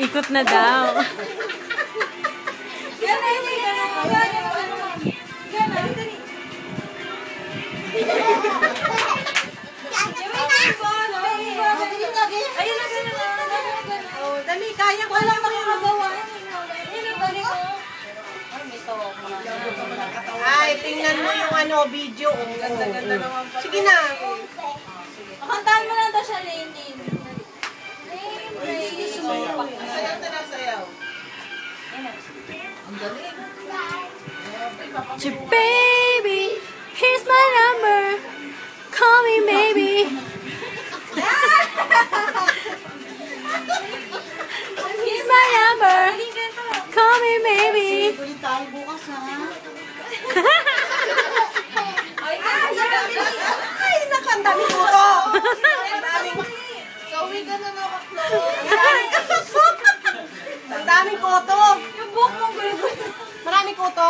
Ikot na daw. Dali, kaya ko lang magagawa. Ay, tingnan mo yung video. Ganda-ganda naman pala. Sige na. Kantahan mo lang daw siya, Lenin. Sige, sumayaw. Sayaw na lang, sayaw. Ang galing. Baby, here's my number. Call me baby. Here's my number. Call me baby. Ulit tayo bukas, ha? Ay, nakandami ko to. So, we gonna know Ang daming koto. yung buhok mong gulo-gulo. Maraming koto.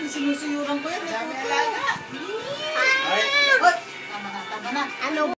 Sinusuyuran ko yan. Dami alaga. Ay! Tama na, tama na. Ano